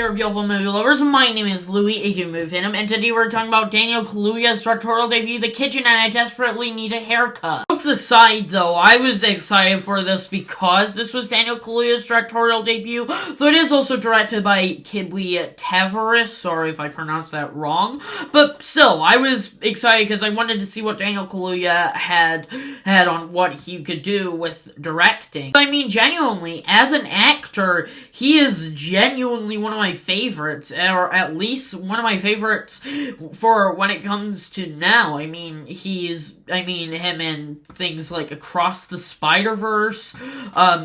there, beautiful movie lovers. My name is Louis, aka Movie Venom, and today we're talking about Daniel Kaluuya's directorial debut, The Kitchen, and I desperately need a haircut. Jokes aside, though, I was excited for this because this was Daniel Kaluuya's directorial debut, though it is also directed by Kaluuya Tavares. Sorry if I pronounced that wrong, but still, I was excited because I wanted to see what Daniel Kaluuya had on what he could do with directing. I mean, genuinely, as an actor, he is genuinely one of my favorites, or at least one of my favorites for when it comes to now. I mean, him in things like Across the Spider-Verse.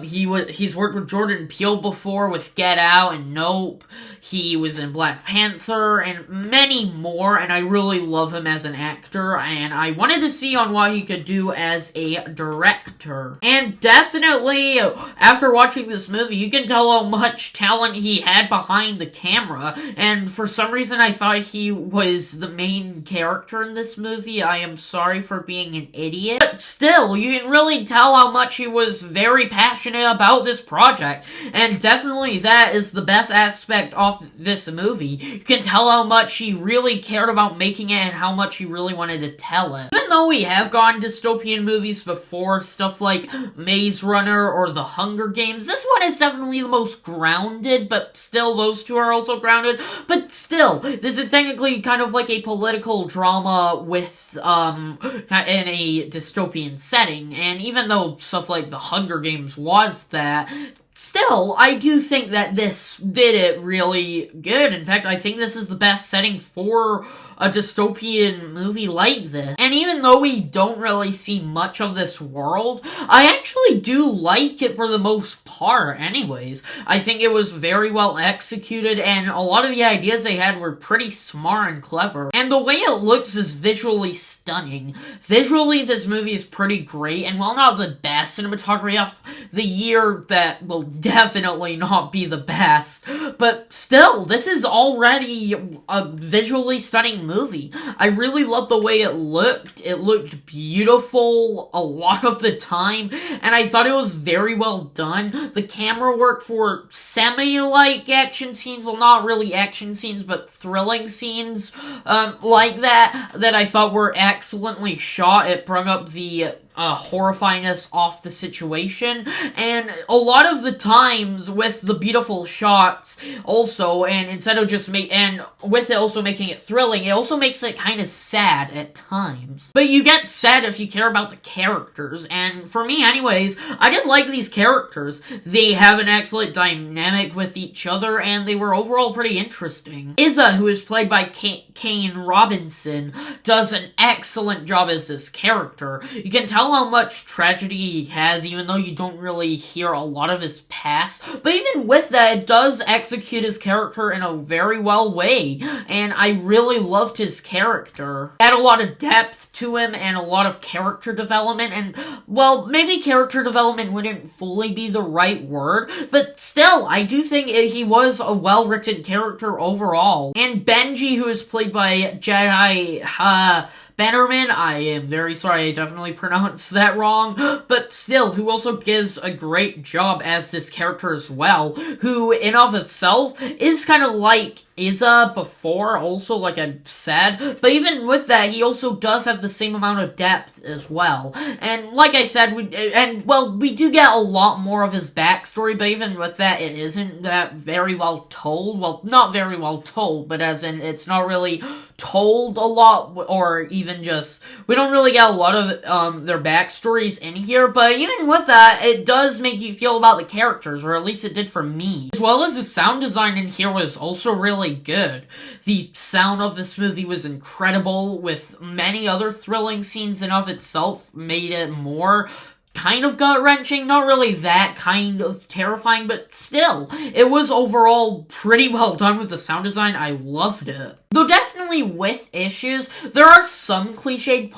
He's worked with Jordan Peele before with Get Out and Nope. He was in Black Panther and many more, and I really love him as an actor, and I wanted to see on what he could do as a director. And definitely, after watching this movie, you can tell how much talent he had behind the camera, and for some reason I thought he was the main character in this movie. I am sorry for being an idiot, but still, you can really tell how much he was very passionate about this project, and definitely that is the best aspect of this movie. You can tell how much he really cared about making it and how much he really wanted to tell it. Even though we have gone dystopian movies before, stuff like Maze Runner or The Hunger Games, this one is definitely the most grounded, but still, those two are also grounded. But still, this is technically kind of like a political drama with, in a dystopian setting, and even though stuff like The Hunger Games was that, still, I do think that this did it really good. In fact, I think this is the best setting for a dystopian movie like this. And even though we don't really see much of this world, I actually do like it for the most part anyways. I think it was very well executed, and a lot of the ideas they had were pretty smart and clever. And the way it looks is visually stunning. Visually, this movie is pretty great, and while not the best cinematography of the year, that will definitely not be the best, but still, this is already a visually stunning movie. I really love the way it looked. It looked beautiful a lot of the time, and I thought it was very well done. The camera work for semi-like action scenes, well, not really action scenes, but thrilling scenes, like that I thought were excellently shot. It brought up the horrifyingness off the situation, and a lot of the times with the beautiful shots also, and instead of just and with it also making it thrilling, it also makes it kind of sad at times. But you get sad if you care about the characters, and for me anyways, I did like these characters. They have an excellent dynamic with each other, and they were overall pretty interesting. Izza, who is played by Kane Robinson, does an excellent job as this character. You can tell how much tragedy he has, even though you don't really hear a lot of his past. But even with that, it does execute his character in a very well way, and I really loved his character. It had a lot of depth to him and a lot of character development, and, well, maybe character development wouldn't fully be the right word, but still, I do think he was a well-written character overall. And Benji, who is played by Jedi Bannerman, I am very sorry, I definitely pronounced that wrong, but still, who also gives a great job as this character as well, who, in of itself, is kind of like Izza before, also, like I said, but even with that, he also does have the same amount of depth as well. And like I said, we do get a lot more of his backstory, but even with that, it isn't that very well told. Well, not very well told, but as in, it's not really told a lot, or even just, we don't really get a lot of their backstories in here, but even with that, it does make you feel about the characters, or at least it did for me. As well as the sound design in here was also really good. The sound of this movie was incredible, with many other thrilling scenes in of itself made it more kind of gut-wrenching, not really that kind of terrifying, but still, it was overall pretty well done with the sound design. I loved it. Though definitely with issues, there are some cliched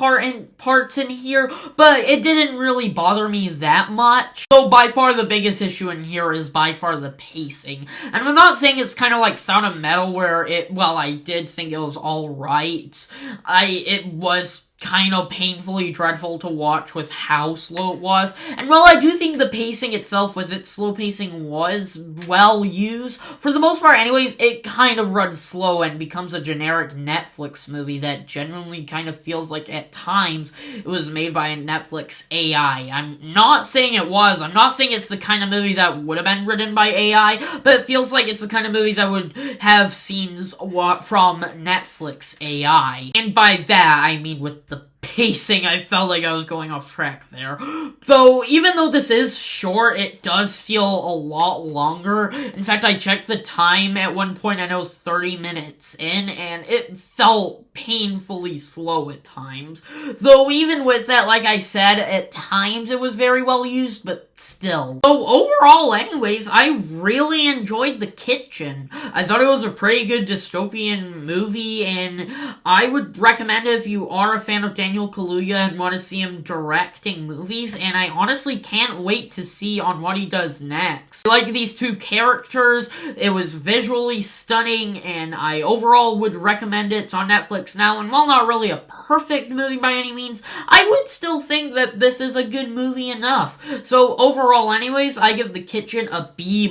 parts in here, but it didn't really bother me that much. Though by far the biggest issue in here is by far the pacing. And I'm not saying it's kind of like Sound of Metal where I did think it was alright. It was kind of painfully dreadful to watch with how slow it was. And while I do think the pacing itself with its slow pacing was well used, for the most part anyways, it kind of runs slow and becomes a generic Netflix movie that genuinely kind of feels like at times it was made by a Netflix AI. I'm not saying it was. I'm not saying it's the kind of movie that would have been written by AI, but it feels like it's the kind of movie that would have scenes from Netflix AI. And by that, I mean with the pacing, I felt like I was going off track there. Though, even though this is short, it does feel a lot longer. In fact, I checked the time at one point and it was 30 minutes in, and it felt painfully slow at times. Though, even with that, like I said, at times it was very well used, but still. So, overall, anyways, I really enjoyed The Kitchen. I thought it was a pretty good dystopian movie, and I would recommend it if you are a fan of Daniel Kaluuya and want to see him directing movies, and I honestly can't wait to see on what he does next. I like these two characters, it was visually stunning, and I overall would recommend it. It's on Netflix now, and while not really a perfect movie by any means, I would still think that this is a good movie enough. So overall anyways, I give The Kitchen a B-.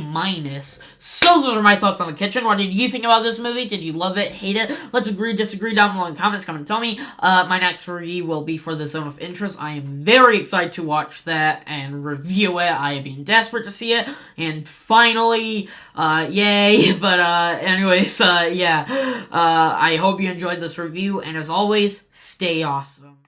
So those are my thoughts on The Kitchen. What did you think about this movie? Did you love it, hate it? Let's agree, disagree down below in the comments. Come and tell me. My next review will be for The Zone of Interest. I am very excited to watch that and review it. I have been desperate to see it, and finally, yay. But anyways, yeah, I hope you enjoyed this review, and as always, stay awesome.